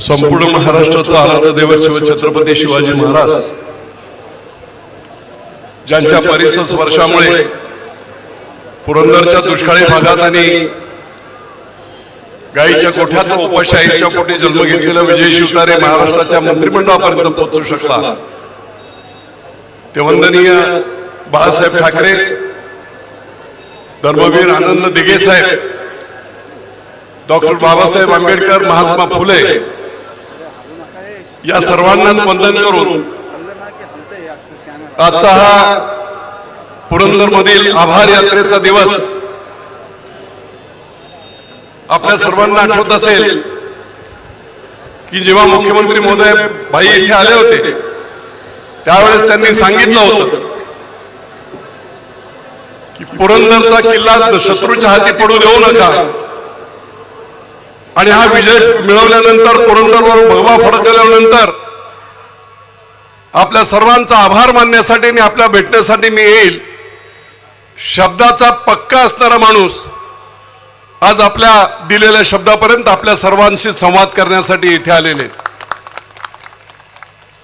संपूर्ण महाराष्ट्राचा आराध्य दैवत शिवछत्रपती शिवाजी महाराज ज्यांच्या परिसस वर्षामुळे पुरंदरच्या दुष्काळी भागात आणि गायीच्या गोठ्यात उपाशाहीच्या पोटी जन्म घेतलेला विजय शिवतारे महाराष्ट्राच्या मंत्रिमंडळापर्यंत पोहोचू शकला ते वंदनीय बाळासाहेब ठाकरे, धर्मवीर आनंद दिघे साहेब, डॉक्टर बाबासाहेब आंबेडकर, महात्मा फुले या सर्वांनाच वंदन करून आजचा हा पुरंदरमधील आभार यात्रेचा दिवस आपल्या सर्वांना आठवत असेल की जेव्हा मुख्यमंत्री महोदय भाई इथे आले होते त्यावेळेस त्यांनी सांगितलं होतं की पुरंदरचा किल्ला शत्रूच्या हाती पडू देऊ नका आणि हा विजय मिळवल्यानंतर पुरंदरवर भगवा फडकल्यानंतर आपल्या सर्वांचा आभार मानण्यासाठी आणि आपल्या भेटण्यासाठी मी येईल. शब्दाचा पक्का असणारा माणूस आज आपल्या दिलेल्या शब्दापर्यंत आपल्या सर्वांशी संवाद करण्यासाठी इथे आलेले.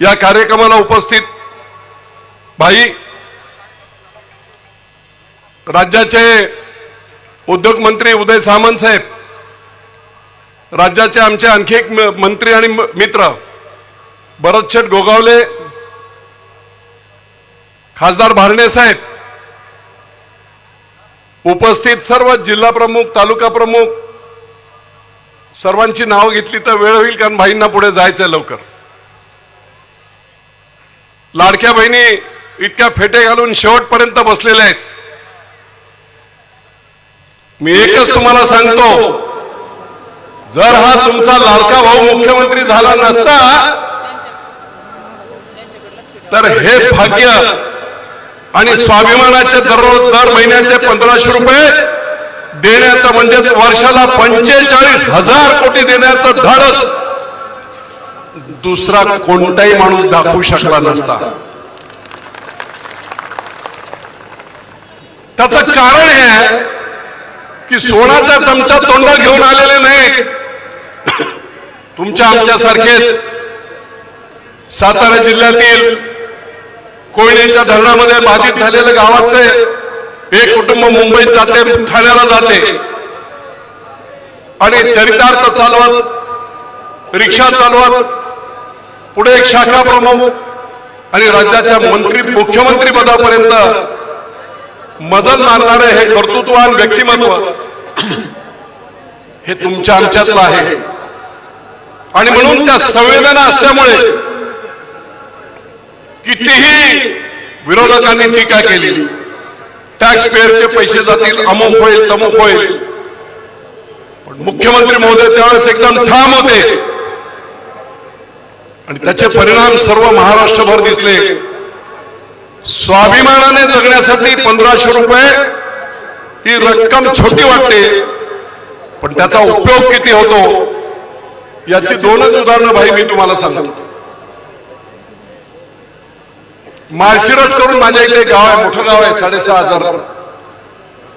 या कार्यक्रमाला उपस्थित भाई, राज्याचे उद्योग मंत्री उदय सामंत साहेब, राज्याचे आमचे आणखी एक मंत्री आणि मित्र भरतशेठ गोगावले, खासदार भारणे साहेब, उपस्थित सर्व जिल्हा प्रमुख, तालुका प्रमुख, सर्वांची नाव घेतली तर वेळ होईल कारण भाईंना पुढे जायचंय लवकर. लाडक्या बहिणी इतक्या फेटे घालून शेवटपर्यंत बसलेले आहेत. मी एकच तुम्हाला सांगतो, जर हा तुमचा लाडका भाऊ मुख्यमंत्री झाला नसता तर हे भाग्य आणि स्वाभिमानाचे दर महिन्याचे 1500 रुपये देण्याचं म्हणजे वर्षाला 45,000 कोटी देण्याचं धाडस दुसरा कोणताही माणूस दाखवू शकला नसता. त्याचं कारण हे आहे की सोनाचा चमचा तोंडात घेऊन आलेले नाही. तुमच्या आमच्यासारखेच सातारा जिल्ह्यातील कोयनेच्या धरणामध्ये बाधित झालेल्या गावाचे एक कुटुंब मुंबईत जाते, ठाण्याला जाते आणि चरितार्थ चालवत, रिक्षा चालवत, पुढे एक शाखा प्रमुख आणि राज्याच्या मुख्यमंत्री पदापर्यंत मजल मारणारे हे कर्तृत्ववान व्यक्तिमत्व हे तुमच्या आमच्यातलं आहे. आणि म्हणून त्या संवेदना असल्यामुळे कितीही विरोधकांनी टीका केली, टॅक्स पेअरचे पैसे जातील, अमुक होईल, तमुक होईल, पण मुख्यमंत्री महोदय त्यावेळेस एकदम ठाम होते आणि त्याचे परिणाम सर्व महाराष्ट्रभर दिसले. स्वाभिमानाने जगण्यासाठी 1500 रुपये ही रक्कम छोटी वाटते, पण त्याचा उपयोग किती होतो याची दोनच उदाहरणं भाई मी तुम्हाला सांगतो. माळशिरस करून माझ्या इथे गाव आहे, मोठं गाव आहे, 6,500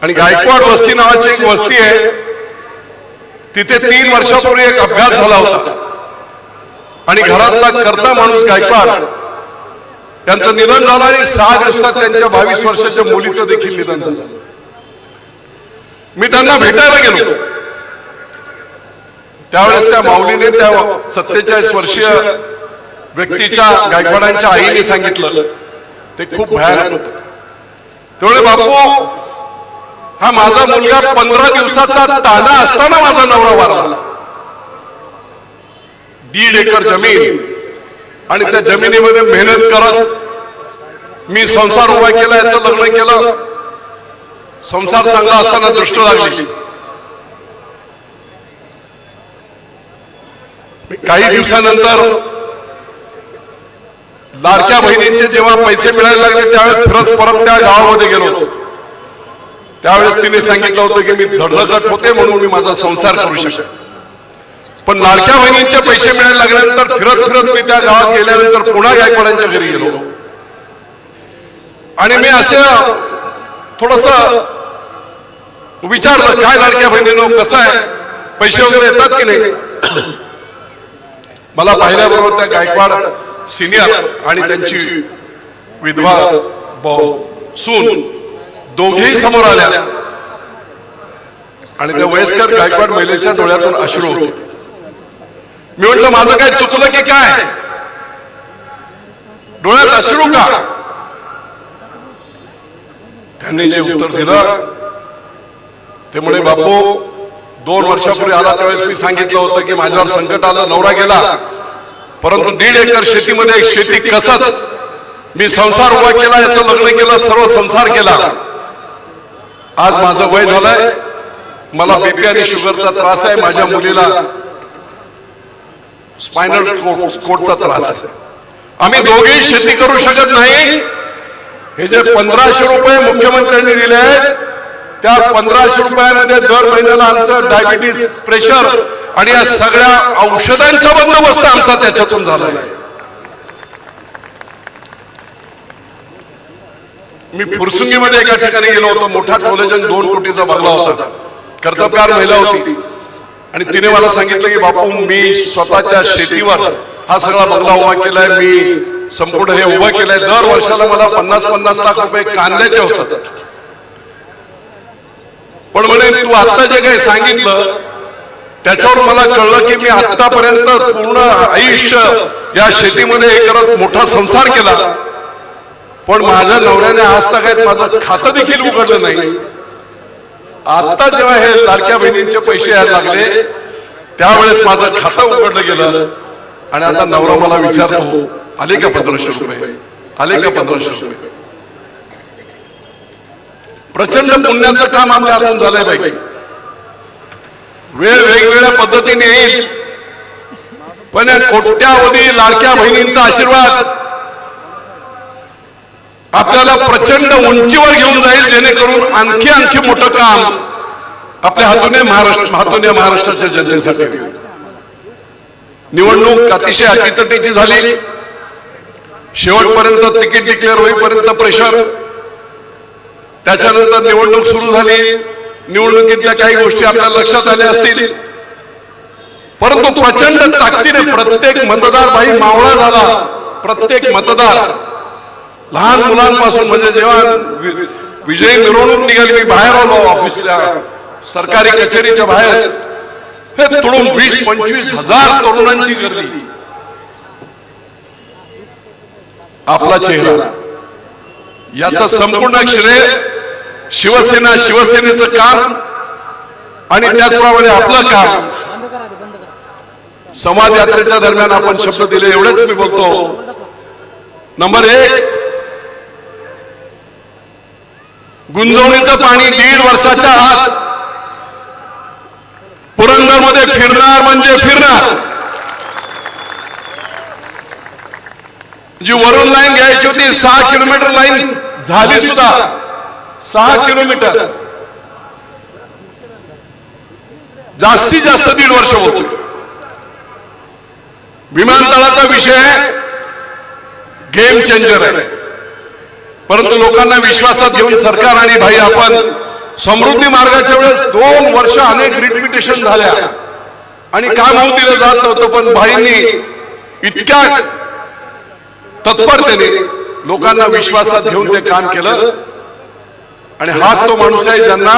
आणि गायकवाड वस्ती नावाची एक वस्ती आहे. तिथे 3 वर्षापूर्वी एक अपघात झाला होता आणि घरातला करता माणूस गायकवाड त्यांचं निधन झालं आणि 6 दिवसात त्यांच्या 22 वर्षाच्या मुलीचं देखील निधन झालं. मी त्यांना भेटायला गेलो त्यावेळेस त्या माऊलीने त्या 47 वर्षीय व्यक्तीच्या, गायकवाडांच्या आईने सांगितलं ते खूप भयानक होतं. तेवढे बापू, हा माझा मुलगा 15 दिवसाचा ताना असताना माझा नवरा वारला. 1.5 एकर जमीन आणि त्या जमिनीमध्ये मेहनत करत मी संसार उभा केला, याचं लग्न केलं. संसार चांगला असताना दृष्ट लागली. काही दिवसानंतर लाडक्या बहिणींचे जेव्हा पैसे मिळायला लागले त्यावेळेस परत त्या गावामध्ये गेलो होतो. त्यावेळेस तिने सांगितलं होतं की मी धडधडत होते म्हणून मी माझा संसार करू शकतो, पण लाडक्या बहिणींचे पैसे मिळायला लागल्यानंतर फिरत मी त्या गावात गेल्यानंतर पुन्हा गायकवाडांच्या घरी गेलो आणि मी असं थोडस विचारलं, काय लाडक्या बहिणींनो कसं आहे, पैसे वगैरे येतात की नाही. मला पाहिल्याबरोबर त्या गायकवाड सिनियर आणि त्यांची विधवा सून दोघेही समोर आल्या आणि त्या वयस्कर गायकवाड महिलेच्या डोळ्यातून अश्रू होते. मी म्हटलं माझं काय चुकलं की काय, डोळ्यात अश्रू का? त्यांनी जे उत्तर दिलं ते म्हणे, बापू 2 वर्षापूर्वी आला त्यावेळेस मी सांगितलं होतं की माझ्यावर संकट आलं, नवरा गेला, परंतु 1.5 एकर शेतीमध्ये एक शेती कसत मी संसार उभा केला, याचं लग्न केलं, सर्व संसार केला. आज माझं वय झालंय, मला बीपी आणि शुगरचा त्रास आहे, माझ्या मुलीला स्पायनल कोडचा त्रास आहे. आम्ही दोघेही शेती करू शकत नाही. हे जे 1500 रुपये मुख्यमंत्र्यांनी दिले आहेत, त्या 1500 रुपयामध्ये दर महिन्याला आमचं डायबिटीस, प्रेशर आणि या सगळ्या औषधांचा बंदोबस्त आमचा त्याच्यातून झालाय. मी फुरसुंगीमध्ये एका ठिकाणी गेलो होतो. मोठा कॉलेजन 2 कोटीचा बंगला होता. कर्तव्यगार महिला होती आणि तिने मला सांगितलं की बापू मी स्वतःच्या शेतीवर हा सगळा बंगला उभा केलाय, मी संपूर्ण हे उभं केलंय. दर वर्षाला मला 50-50 लाख रुपये कांद्याचे होतात. पण म्हणे तू आता जे काही सांगितलं त्याच्यावर मला कळलं की मी आतापर्यंत पूर्ण आयुष्य या शेतीमध्ये करत मोठा संसार केला, पण माझ्या नवऱ्याने आज तक माझं खातं देखील उघडलं नाही. आता जेव्हा हे लाडक्या बहिणींचे पैसे यायला लागले त्यावेळेस माझं खातं उघडलं गेलं आणि आता नवरा मला विचारतो आले का 1500 रुपये, आले का 1500 रुपये. प्रचंड पुण्याचं काम आपल्या हातून झालंय बाई. वेळ वेगवेगळ्या पद्धतीने येईल, पण कोट्यावधी लाडक्या बहिणींचा आशीर्वाद आपल्याला प्रचंड उंचीवर घेऊन जाईल, जेणेकरून आणखी मोठं काम आपल्या हातून महाराष्ट्राच्या जनतेसाठी. निवडणूक अतिशय अटीतटीची झाली. शेवटपर्यंत तिकीट डिक्लेअर होईपर्यंत प्रेशर, त्याच्यानंतर निवडणूक सुरू झाली. निवडणुकीतल्या काही गोष्टी आपल्याला लक्षात आल्या असतील, परंतु प्रचंड ताकदीने प्रत्येक मतदार भाई मावळा झाला. प्रत्येक मतदार लहान मुलांपासून, म्हणजे जेव्हा विजयी मिरवणूक निघाली मी बाहेर आलो ऑफिसच्या सरकारी कचेरीच्या बाहेर, हे तोडून 20-25 हजार तरुणांची गर्दी. आपला चेहरा याचा संपूर्ण श्रेय शिवसेना, शिवसेनेचं काम आणि त्याचप्रमाणे आपलं काम. समाज यात्रेच्या दरम्यान आपण शब्द दिले, एवढेच मी बोलतो. नंबर 1, गुंजवणीचं पाणी 1.5 वर्षाच्या आत पुरंदरमध्ये फिरणार म्हणजे फिरणार. जी वरून लाईन घ्यायची होती 6 किलोमीटर लाईन झाली सुद्धा. 6 किलोमीटर जास्तीत जास्त 1.5 वर्ष होतो. विमानतळाचा विषय गेम चेंजर आहे, परंतु लोकांना विश्वासात घेऊन सरकार आणि भाई आपण समृद्धी मार्गाच्या वेळेस 2 वर्ष अनेक रिपिटेशन झाल्या आणि काम होऊ दिलं जात नव्हतं, पण भाईंनी इतक्या तत्परतेने लोकांना विश्वासात घेऊन ते काम केलं. आणि हाच तो माणूस आहे ज्यांना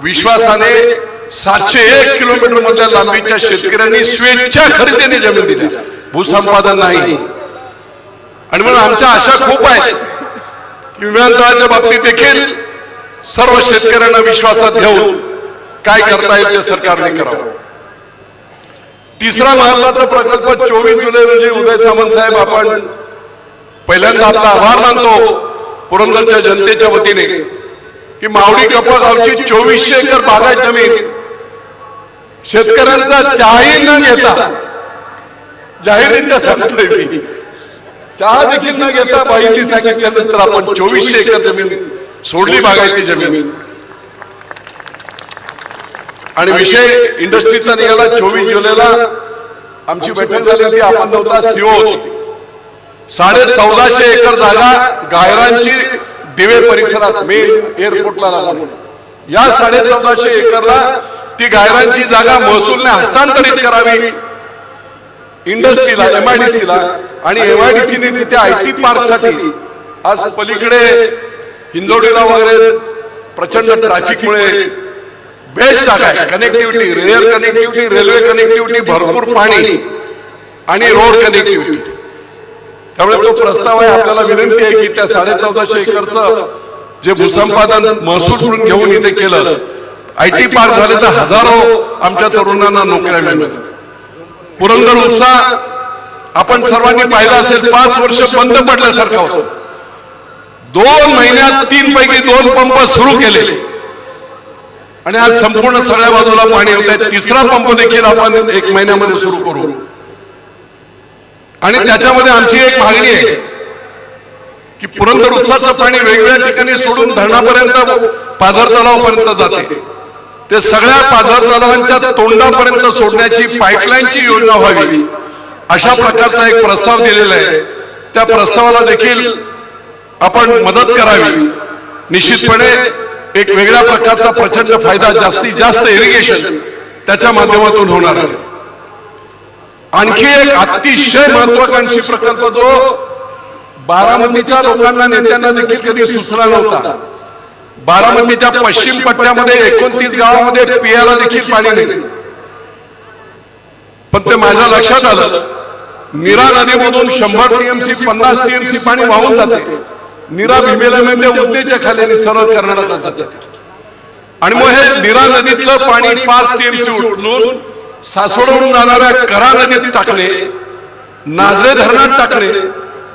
विश्वासाने 701 किलोमीटर मधल्या लांबीच्या शेतकऱ्यांनी स्वेच्छा खरेदीने जमीन दिल्या, भूसंपादन नाही. आणि म्हणून आमच्या आशा खूप आहेत की विमानतळाच्या बाबतीत देखील सर्व शेतकऱ्यांना विश्वासात घेऊन काय करता येईल ते सरकारने करावं. तिसरा महत्वाचा प्रकल्प 24 जुलै रोजी उदय सामंत साहेब, आपण पहिल्यांदा आपला आभार मानतो पुरंदरच्या जनतेच्या वतीने की मावडी कपा गावची 2400 एकर बागायत जमीन शेतकऱ्यांचा चहाही न घेता, जाहीररित्या सांगतोय मी, चहा देखील न घेता बाईंनी सांगितल्यानंतर आपण 2400 एकर जमीन सोडली, बागायती जमीन. आणि विषय इंडस्ट्रीचा निघाला. 24 जुलैला आमची बैठक झाली होती, आपण नव्हता, सीओ होते. 1450 एकर जागा गायरांची दिवे परिसरात मेन एअरपोर्टला लागून, या 1450 एकरला ती गायरांची जागा महसूलने हस्तांतरित करावी इंडस्ट्रीला, MIDCला, आणि MIDCने तिथे IT पार्कसाठी आज पलीकडे हिंजवडीला वगैरे प्रचंड ट्रॅफिकमुळे बेस्ट जागा आहे. Connectivity, rare connectivity, railway connectivity, भरपूर पाणी आणि रोड कनेक्टिव्हिटी. त्यामुळे तो प्रस्ताव आहे. आपल्याला विनंती आहे की त्या 1450 एकरचं जे भूसंपादन महसूल घेऊन इथे केलं, IT पार्क झाले तर हजारो आमच्या तरुणांना नोकऱ्या मिळणार. पुरंदर उपसा आपण सर्वांनी पाहिलं असेल, 5 वर्ष बंद पडल्यासारखं होतं. 2 महिन्यात 3 पैकी 2 पंप सुरू केले आणि आज संपूर्ण सगळ्या बाजूला पाणी होत आहे. 3रा पंप देखील आपण 1 महिन्यामध्ये सुरू करू. आणि त्याच्यामध्ये आमची एक मागणी आहे की पुरंदर उपसाचं पाणी वेगवेगळ्या ठिकाणी सोडून धरणापर्यंत, पाझर तलावापर्यंत जाते. ते सगळ्या पाझर तलावांच्या तोंडापर्यंत सोडण्याची पाईपलाईनची योजना व्हावी, अशा प्रकारचा एक प्रस्ताव दिलेला आहे. त्या प्रस्तावाला देखील आपण मदत करावी. निश्चितपणे एक वेगळ्या प्रकारचा प्रचंड फायदा, जास्तीत जास्त इरिगेशन त्याच्या माध्यमातून होणार आहे. आणखी एक अतिशय महत्वाकांक्षी प्रकल्प जो बारामतीच्या लोकांना, नेत्यांना देखील कधी सुचला नव्हता. बारामतीच्या पश्चिम पट्ट्यामध्ये 29 गावामध्ये पियाला देखील पाणी नाही. पण ते माझ्या लक्षात आलं, नीरा नदीमधून 100 TMC 50 TMC पाणी वाहून जाते. नीरा भीमेला मिळते, उजनीच्या खाली सरळ कर्नाटकात जाते. आणि मग हे नीरा नदीतलं पाणी 5 TMC उचलून सासवडवरून जाणाऱ्या करा नदीत टाकणे, नाझरे धरणात टाकणे,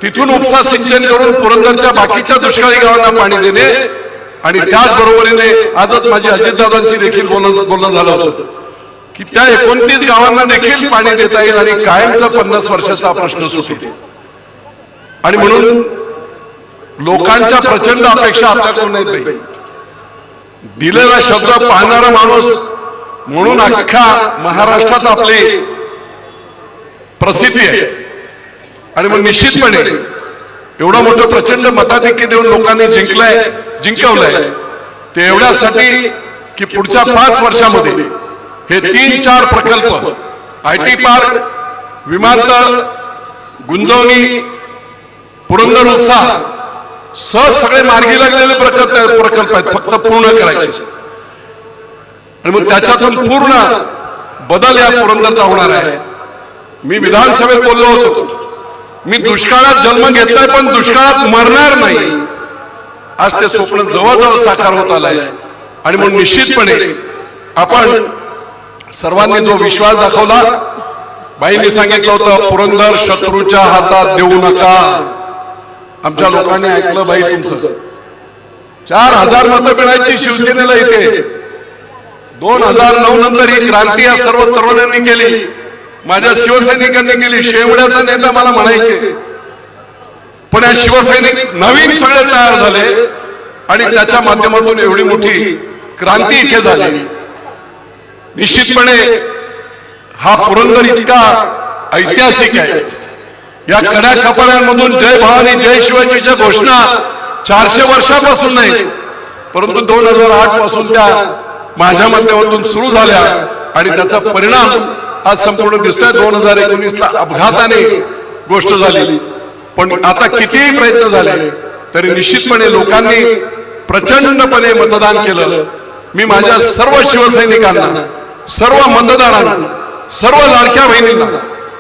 तिथून उपसा सिंचन करून पुरंदरच्या बाकीच्या दुष्काळी गावांना पाणी देणे. आणि त्याचबरोबरीने आजच माझी अजितदादांची देखील बोलणं झालं होतं की त्या 29 गावांना देखील पाणी देता येईल आणि कायमचा 50 वर्षाचा प्रश्न सुटेल. आणि म्हणून लोकांच्या प्रचंड अपेक्षा आपल्याकडून नाही. दिलेला शब्द पाहणारा माणूस म्हणून अख्ख्या महाराष्ट्रात आपली प्रसिद्धी आहे. आणि मग निश्चितपणे एवढं मोठं प्रचंड मताधिक्य देऊन लोकांनी जिंकवलंय ते एवढ्यासाठी की पुढच्या 5 वर्षामध्ये हे 3-4 प्रकल्प, IT पार्क, विमानतळ, गुंजवणी, पुरंदर उपसा सगळे मार्गी लागलेले प्रकल्प आहेत, फक्त पूर्ण करायचे. आणि मग त्याच्यातून पूर्ण बदल या पुरंदरचा होणार आहे. मी विधानसभेत बोललो होतो, मी दुष्काळात जन्म घेतलाय पण दुष्काळात मरणार नाही. आज ते स्वप्न जवळजवळ साकार होत आलंय. आणि म्हणून निश्चितपणे आपण सर्वांनी जो विश्वास दाखवला, बाईंनी सांगितलं होतं पुरंदर शत्रूच्या हातात देऊ नका. आमच्या लोकांनी ऐकलं, बाई तुमचं 4000 मतं मिळायची शिवसेनेला इथे. 2009 नंतर ही क्रांती या सर्व तरुणांनी केली, माझ्या शिवसैनिकांनी केली. शेवड्याचा नेता मला म्हणायचे, पण या शिवसैनिक नवीन सगळे तयार झाले आणि त्याच्या माध्यमातून एवढी मोठी क्रांती इथे झाली. निश्चितपणे हा पुरंदर इतका ऐतिहासिक आहे. या कड्या कपाड्यांमधून जय भवानी जय शिवाजीच्या घोषणा 400 वर्षापासून नाही, परंतु 2008 पासून त्या माझ्या माध्यमातून सुरू झाल्या आणि त्याचा परिणाम आज संपूर्ण दिसतोय. 2019ला अपघाताने गोष्ट झाली, पण आता कितीही प्रयत्न झाले तरी निश्चितपणे लोकांनी प्रचंडपणे मतदान केलं. मी माझ्या सर्व शिवसैनिकांना, सर्व मतदारांना, सर्व लाडक्या बहिणींना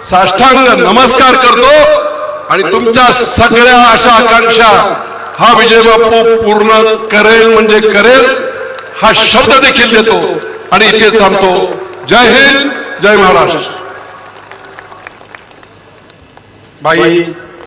साष्टांग नमस्कार करतो आणि तुमच्या सगळ्या आशा आकांक्षा हा विजय बापू पूर्ण करेल म्हणजे करेल हा शब्द देखील देतो आणि इथेच थांबतो. जय हिंद, जय महाराष्ट्र. भाई